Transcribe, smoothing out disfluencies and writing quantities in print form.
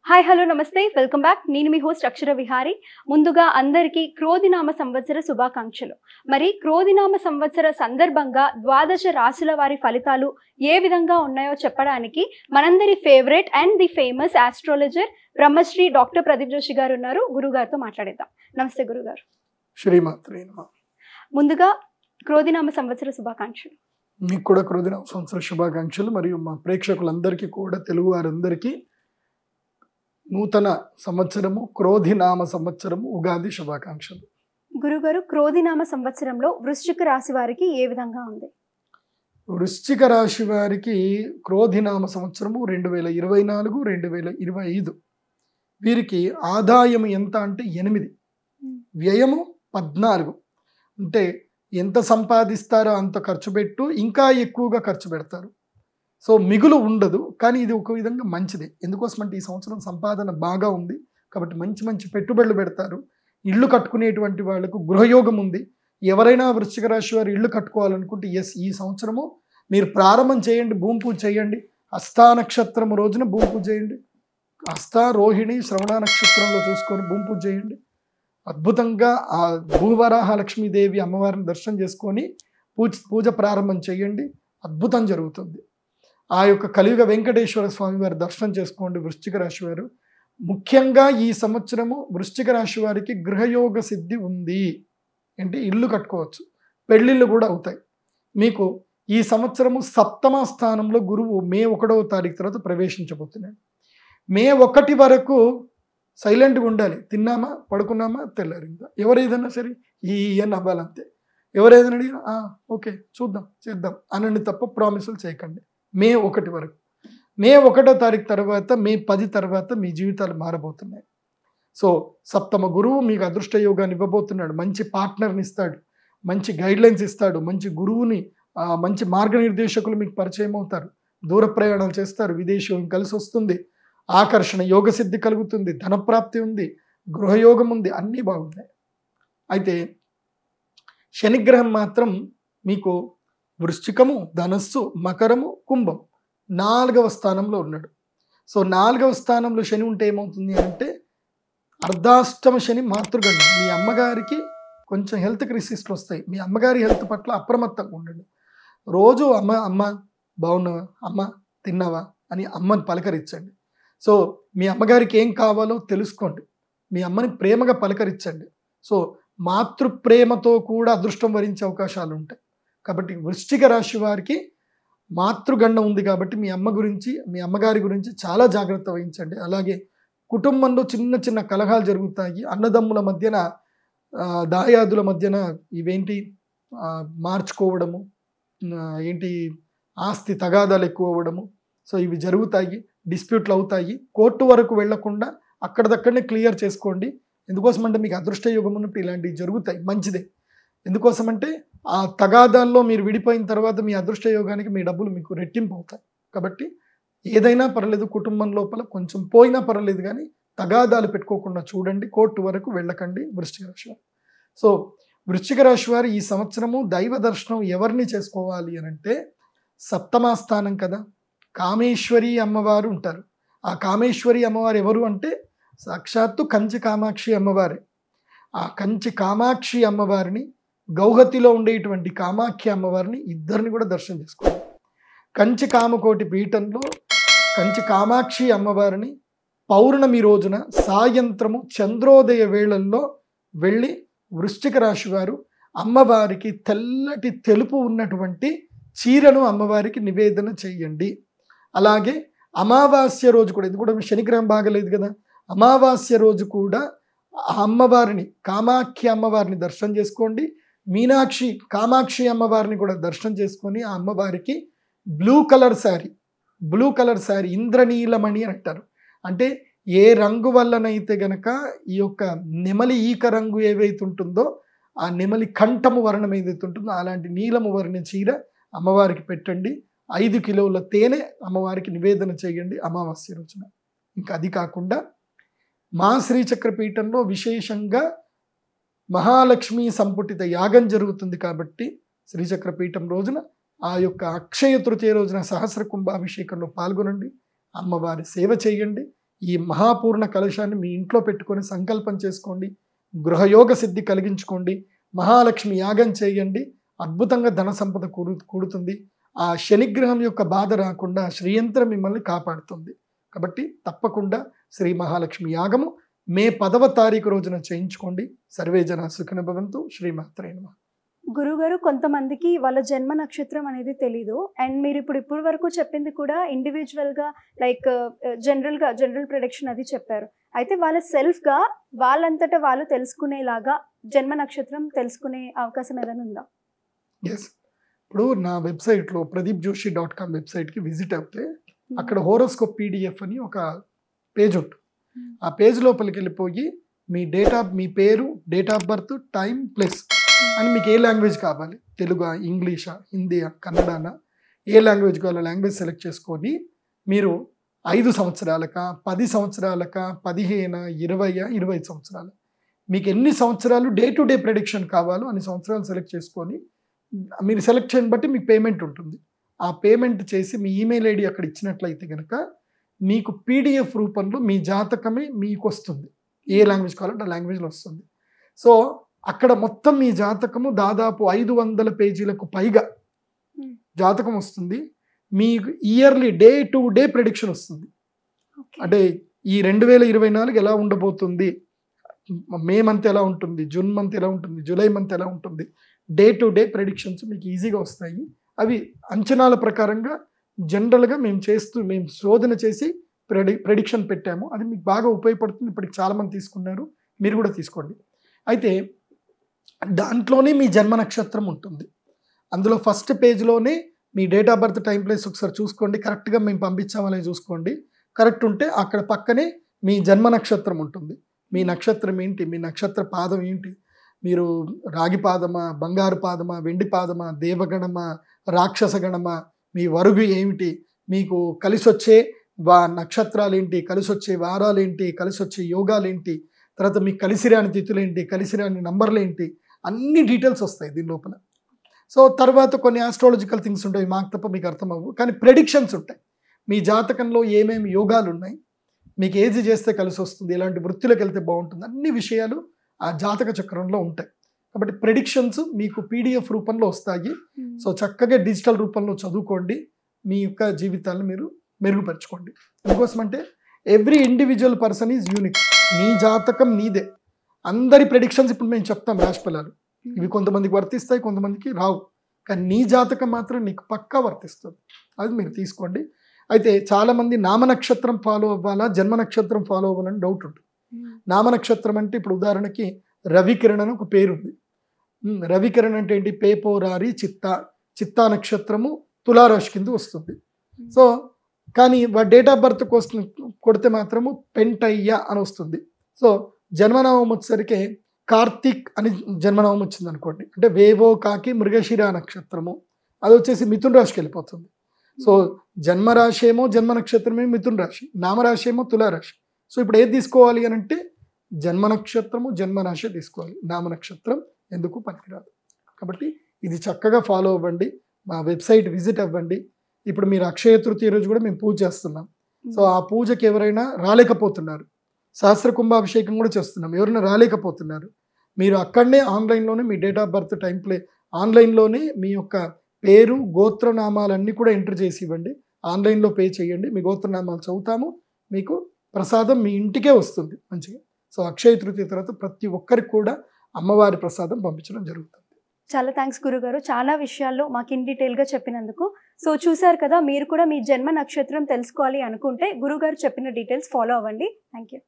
Hi hello నమస్తే welcome back. నేను మీ host అక్షర విహారి. ముందుగా అందరికీ క్రోధినామ సంవత్సర శుభాకాంక్షలు. మరి క్రోధినామ సంవత్సర సందర్భంగా ద్వాదశ రాశుల వారి ఫలితాలు ఏ విధంగా ఉన్నాయో చెప్పడానికి మనందరి favourite and the famous astrologer Brahmashri doctor Pradeep Joshi గారు ఉన్నారు. గురుగారితో మాట్లాడేద్దాం. నమస్తే గురుగారు. శ్రీమాత్రే నమః. ముందుగా క్రోధినామ సంవత్సర శుభాకాంక్షలు. మీకు కూడా క్రోధినామ సంవత్సర శుభాకాంక్షలు. మరియు మా ప్రేక్షకులందరికీ కూడా, తెలుగు వారందరికీ నూతన సంవత్సరము, క్రోధినామ సంవత్సరము, ఉగాది శుభాకాంక్షలు. గురుగారు, క్రోధినామ సంవత్సరంలో వృశ్చిక రాశి వారికి ఏ విధంగా ఉంది? వృశ్చిక రాశి వారికి క్రోధినామ సంవత్సరము 2024, 2025 వీరికి ఆదాయం ఎంత అంటే 8, వ్యయము 14. అంటే ఎంత సంపాదిస్తారో అంత ఖర్చు పెట్టు, ఇంకా ఎక్కువగా ఖర్చు పెడతారు. సో మిగులు ఉండదు. కానీ ఇది ఒక విధంగా మంచిదే. ఎందుకోసం అంటే ఈ సంవత్సరం సంపాదన బాగా ఉంది కాబట్టి మంచి మంచి పెట్టుబడులు పెడతారు. ఇల్లు కట్టుకునేటువంటి వాళ్ళకు గృహయోగం ఉంది. ఎవరైనా వృశ్చిక రాశి వారు ఇల్లు కట్టుకోవాలనుకుంటే ఈ సంవత్సరము మీరు ప్రారంభం చేయండి, భూమి పూజ చేయండి. హస్తా నక్షత్రం రోజున భూమి పూజ చేయండి. హస్త, రోహిణి, శ్రవణ నక్షత్రంలో చూసుకొని భూమి పూజ చేయండి. అద్భుతంగా ఆ భూవరాహ లక్ష్మీదేవి అమ్మవారిని దర్శనం చేసుకొని పూజ ప్రారంభం చేయండి. అద్భుతం జరుగుతుంది. ఆ యొక్క కలియుగ వెంకటేశ్వర స్వామి వారి దర్శనం చేసుకోండి వృశ్చిక రాశి వారు. ముఖ్యంగా ఈ సంవత్సరము వృశ్చిక రాశి వారికి గృహయోగ సిద్ధి ఉంది. అంటే ఇల్లు కట్టుకోవచ్చు, పెళ్ళిళ్ళు కూడా అవుతాయి. మీకు ఈ సంవత్సరము 7వ స్థానంలో గురువు మే 1వ తారీఖు తర్వాత ప్రవేశించబోతున్నాడు. మే 1 వరకు సైలెంట్గా ఉండాలి. తిన్నామా, పడుకున్నామా, తెల్లారిందా, ఎవరేదన్నా సరే అని అవ్వాలంతే. ఎవరేదైనా అడిగినా ఓకే చూద్దాం చేద్దాం అనండి తప్ప ప్రామిసులు చేయకండి. మే 1 వరకు. మే 1వ తారీఖు తర్వాత, మే 10 తర్వాత మీ జీవితాలు మారబోతున్నాయి. సో 7వ గురువు మీకు అదృష్ట యోగాన్ని ఇవ్వబోతున్నాడు. మంచి పార్ట్నర్ని ఇస్తాడు, మంచి గైడ్లైన్స్ ఇస్తాడు, మంచి గురువుని, మంచి మార్గనిర్దేశకులు మీకు పరిచయం అవుతారు. దూర ప్రయాణాలు చేస్తారు, విదేశీ కలిసి వస్తుంది, ఆకర్షణ యోగ సిద్ధి కలుగుతుంది, ధనప్రాప్తి ఉంది, గృహయోగం ఉంది, అన్నీ బాగున్నాయి. అయితే శనిగ్రహం మాత్రం మీకు వృశ్చికము, ధనస్సు, మకరము, కుంభం 4వ స్థానంలో ఉన్నాడు. సో 4వ స్థానంలో శని ఉంటే ఏమవుతుంది అంటే అర్ధాష్టమ శని, మాతృగండం. మీ అమ్మగారికి కొంచెం హెల్త్ క్రైసిస్లు వస్తాయి. మీ అమ్మగారి హెల్త్ పట్ల అప్రమత్తంగా ఉండండి. రోజు అమ్మ బాగున్నావా, అమ్మ తిన్నావా అని అమ్మని పలకరించండి. సో మీ అమ్మగారికి ఏం కావాలో తెలుసుకోండి. మీ అమ్మని ప్రేమగా పలకరించండి. సో మాతృప్రేమతో కూడా అదృష్టం వరించే అవకాశాలు ఉంటాయి. కాబట్టి వృశ్చిక రాశి వారికి మాతృగండం ఉంది కాబట్టి మీ అమ్మగారి గురించి చాలా జాగ్రత్త వహించండి. అలాగే కుటుంబంలో చిన్న చిన్న కలహాలు జరుగుతాయి. అన్నదమ్ముల మధ్యన, దాయాదుల మధ్యన ఇవేంటి మార్చుకోవడము, ఆస్తి తగాదాలు ఎక్కువ అవ్వడము. సో ఇవి జరుగుతాయి, డిస్ప్యూట్లు అవుతాయి. కోర్టు వరకు వెళ్లకుండా అక్కడిదక్కడనే క్లియర్ చేసుకోండి. ఎందుకోసమంటే మీకు అదృష్ట యోగం ఉన్నప్పుడు ఇలాంటివి జరుగుతాయి, మంచిదే. ఎందుకోసమంటే ఆ తగాదాల్లో మీరు విడిపోయిన తర్వాత మీ అదృష్ట యోగానికి మీ డబ్బులు మీకు రెట్టింపు అవుతాయి. కాబట్టి ఏదైనా పర్లేదు, కుటుంబం లోపల కొంచెం పోయినా పర్లేదు కానీ తగాదాలు పెట్టుకోకుండా చూడండి. కోర్టు వరకు వెళ్ళకండి వృశ్చిక రాశి వారు. సో వృశ్చిక రాశి వారు ఈ సంవత్సరము దైవ దర్శనం ఎవరిని చేసుకోవాలి అని అంటే 7వ స్థానం కదా, కామేశ్వరి అమ్మవారు ఉంటారు. ఆ కామేశ్వరి అమ్మవారు ఎవరు అంటే సాక్షాత్తు కంచి కామాక్షి అమ్మవారే. ఆ కంచి కామాక్షి అమ్మవారిని, గౌహతిలో ఉండేటువంటి కామాఖ్య అమ్మవారిని, ఇద్దరిని కూడా దర్శనం చేసుకోవాలి. కంచి కామకోటి పీఠంలో కంచి కామాక్షి అమ్మవారిని పౌర్ణమి రోజున సాయంత్రము చంద్రోదయ వేళల్లో వెళ్ళి వృశ్చిక రాశి వారు అమ్మవారికి తెల్లటి తెలుపు ఉన్నటువంటి చీరను అమ్మవారికి నివేదన చేయండి. అలాగే అమావాస్య రోజు కూడా, ఇది కూడా శనిగ్రహం బాగలేదు కదా, అమావాస్య రోజు కూడా ఆ అమ్మవారిని, కామాఖ్య అమ్మవారిని దర్శనం చేసుకోండి. మీనాక్షి కామాక్షి అమ్మవారిని కూడా దర్శనం చేసుకొని ఆ అమ్మవారికి బ్లూ కలర్ శారీ, ఇంద్రనీలమణి అంటారు. అంటే ఏ రంగు వల్లనైతే గనక ఈ యొక్క నెమలి ఈక రంగు ఏవైతే ఉంటుందో, ఆ నెమలి కంఠము వర్ణం ఏదైతే ఉంటుందో అలాంటి నీలము వర్ణ చీర అమ్మవారికి పెట్టండి. 5 కిలోల తేనె అమ్మవారికి నివేదన చేయండి అమావాస్య రోజున. ఇంకా అది కాకుండా మా శ్రీచక్ర పీఠంలో విశేషంగా మహాలక్ష్మి సంపుటిత యాగం జరుగుతుంది కాబట్టి శ్రీచక్ర పీఠం రోజున ఆ యొక్క అక్షయ తృతీయ రోజున సహస్ర కుంభాభిషేకంలో పాల్గొనండి. అమ్మవారి సేవ చేయండి. ఈ మహాపూర్ణ కలశాన్ని మీ ఇంట్లో పెట్టుకొని సంకల్పం చేసుకోండి, గృహయోగ సిద్ధి కలిగించుకోండి, మహాలక్ష్మి యాగం చేయండి, అద్భుతంగా ధన సంపద కూడుతుంది. ఆ శనిగ్రహం యొక్క బాధ రాకుండా శ్రీయంత్రం మిమ్మల్ని కాపాడుతుంది. కాబట్టి తప్పకుండా శ్రీ మహాలక్ష్మి యాగము మే 10వ తారీఖు రోజున చేయించుకోండి. సర్వే జన సుఖినో భవంతు. శ్రీమాత్రే నమః. గురుగారు, కొంతమందికి వాళ్ళ జన్మ నక్షత్రం అనేది తెలీదు. అండ్ మీరు ఇప్పుడు వరకు చెప్పింది కూడా ఇండివిజువల్గా లైక్ జనరల్ ప్రెడిక్షన్ అది చెప్పారు. అయితే వాళ్ళ సెల్ఫ్గా వాళ్ళంతటా వాళ్ళు తెలుసుకునేలాగా జన్మ నక్షత్రం తెలుసుకునే అవకాశం ఏదైనా ఉందా? ఎస్, ఇప్పుడు నా వెబ్సైట్లో pradeepjoshi.com వెబ్సైట్కి విజిట్ అవుతే అక్కడ హోరోస్కోప్ పీడిఎఫ్ అని ఒక పేజ్ ఉంటుంది. ఆ పేజ్ లోపలికి వెళ్ళిపోయి మీ పేరు, date of birth, time, place అని మీకు ఏ లాంగ్వేజ్ కావాలి, తెలుగా, ఇంగ్లీషా, హిందీయా, కన్నడనా, ఏ లాంగ్వేజ్ కావాలో లాంగ్వేజ్ సెలెక్ట్ చేసుకొని మీరు 5 సంవత్సరాలకా, 10 సంవత్సరాలకా, 15, 20, 25 సంవత్సరాలు, మీకు ఎన్ని సంవత్సరాలు డే టు డే ప్రెడిక్షన్ కావాలో అన్ని సంవత్సరాలు సెలెక్ట్ చేసుకొని మీరు సెలెక్షన్ బట్టి మీకు పేమెంట్ ఉంటుంది. ఆ పేమెంట్ చేసి మీ ఈమెయిల్ ఐడి అక్కడ ఇచ్చినట్లయితే కనుక మీకు పీడిఎఫ్ రూపంలో మీ జాతకమే మీకు వస్తుంది. ఏ లాంగ్వేజ్ కావాలంటే ఆ లాంగ్వేజ్లో వస్తుంది. సో అక్కడ మొత్తం మీ జాతకము దాదాపు 500 పేజీలకు పైగా జాతకం వస్తుంది. మీకు yearly day to day prediction వస్తుంది. అంటే ఈ 2024 ఎలా ఉండబోతుంది, మే మంత్ ఎలా ఉంటుంది, జూన్ మంత్ ఎలా ఉంటుంది, జూలై మంత్ ఎలా ఉంటుంది, డే టు డే ప్రెడిక్షన్స్ మీకు ఈజీగా వస్తాయి. అవి అంచనాల ప్రకారంగా జనరల్గా మేము శోధన చేసి ప్రెడిక్షన్ పెట్టాము. అది మీకు బాగా ఉపయోగపడుతుంది. ఇప్పటికి చాలామంది తీసుకున్నారు, మీరు కూడా తీసుకోండి. అయితే దాంట్లోనే మీ జన్మ నక్షత్రం ఉంటుంది. అందులో ఫస్ట్ పేజ్లోనే మీ date of birth, time, place ఒకసారి చూసుకోండి. కరెక్ట్గా మేము పంపించామని చూసుకోండి. కరెక్ట్ ఉంటే అక్కడ పక్కనే మీ జన్మ నక్షత్రం ఉంటుంది. మీ నక్షత్రం ఏంటి, మీ నక్షత్ర పాదం ఏంటి, మీరు రాగి పాదమా, బంగారు పాదమా, వెండి పాదమా, దేవగణమా, రాక్షస గణమా, మీ వరుగు ఏమిటి, మీకు కలిసి వచ్చే నక్షత్రాలు ఏంటి, కలిసి వచ్చే వారాలు ఏంటి, కలిసి వచ్చే యోగాలు ఏంటి, తర్వాత మీకు కలిసిరాని తిథులు ఏంటి, కలిసిరాని నంబర్లు ఏంటి, అన్ని డీటెయిల్స్ వస్తాయి దీని లోపల. సో తర్వాత కొన్ని ఆస్ట్రాలజికల్ థింగ్స్ ఉంటాయి, మాకు తప్ప మీకు అర్థం అవ్వు, కానీ ప్రెడిక్షన్స్ ఉంటాయి. మీ జాతకంలో ఏమేమి యోగాలు ఉన్నాయి, మీకు ఏది చేస్తే కలిసి వస్తుంది, ఎలాంటి వృత్తిలోకి వెళ్తే బాగుంటుంది, అన్ని విషయాలు ఆ జాతక చక్రంలో ఉంటాయి. కాబట్టి ప్రెడిక్షన్స్ మీకు పీడిఎఫ్ రూపంలో వస్తాయి. సో చక్కగా డిజిటల్ రూపంలో చదువుకోండి, మీ యొక్క జీవితాలను మీరు మెరుగుపరచుకోండి. ఎందుకోసం అంటే every individual person is unique. నీ జాతకం నీదే. అందరి ప్రెడిక్షన్స్ ఇప్పుడు మేము చెప్తాం, రాశి ఫలాలు ఇవి కొంతమందికి వర్తిస్తాయి, కొంతమందికి రావు. కానీ నీ జాతకం మాత్రం నీకు పక్కా వర్తిస్తుంది. అది మీరు తీసుకోండి. అయితే చాలామంది నామనక్షత్రం ఫాలో అవ్వాలా, జన్మ నక్షత్రం ఫాలో అవ్వాలని డౌట్ ఉంటుంది. నామనక్షత్రం అంటే ఇప్పుడు ఉదాహరణకి రవికిరణ్ అని ఒక పేరు ఉంది. రవికిరణ్ అంటే ఏంటి, పేపోరారి చిత్తా నక్షత్రము తులారాశి కింద వస్తుంది. సో కానీ డేట్ ఆఫ్ బర్త్ కోసం కొడితే మాత్రము పెంటయ్య అని వస్తుంది. సో జన్మనామం వచ్చేసరికి కార్తీక్ అని జన్మనామం వచ్చింది అనుకోండి, అంటే వేవో కాకి మృగశిర నక్షత్రము, అది వచ్చేసి మిథున రాశికి వెళ్ళిపోతుంది. సో జన్మరాశి ఏమో జన్మ నక్షత్రమే మిథున రాశి, నామరాశి ఏమో తులారాశి. సో ఇప్పుడు ఏది తీసుకోవాలి అని అంటే జన్మ నక్షత్రము జన్మరాశి తీసుకోవాలి, నామనక్షత్రం ఎందుకు పనికిరాదు. కాబట్టి ఇది చక్కగా ఫాలో అవ్వండి, మా వెబ్సైట్ విజిట్ అవ్వండి. ఇప్పుడు మీరు అక్షయ తృతీయ రోజు కూడా మేము పూజ చేస్తున్నాం. సో ఆ పూజకి ఎవరైనా రాలేకపోతున్నారు, సహస్ర కుంభాభిషేకం కూడా చేస్తున్నాం, ఎవరైనా రాలేకపోతున్నారు, మీరు అక్కడనే ఆన్లైన్లోనే మీ date of birth, time, place ఆన్లైన్లోనే మీ యొక్క పేరు, గోత్రనామాలన్నీ కూడా ఎంటర్ చేసి ఇవ్వండి. ఆన్లైన్లో పే చేయండి, మీ గోత్రనామాలు చదువుతాము, మీకు ప్రసాదం మీ ఇంటికే వస్తుంది మంచిగా. సో అక్షయ తృతీయ తర్వాత ప్రతి ఒక్కరికి కూడా అమ్మవారి ప్రసాదం పంపించడం జరుగుతుంది. చాలా థ్యాంక్స్ గురుగారు, చాలా విషయాల్లో మాకు ఇన్ డీటెయిల్గా చెప్పినందుకు. సో చూసారు కదా, మీరు కూడా మీ జన్మ నక్షత్రం తెలుసుకోవాలి అనుకుంటే గురుగారు చెప్పిన డీటెయిల్స్ ఫాలో అవ్వండి. Thank you.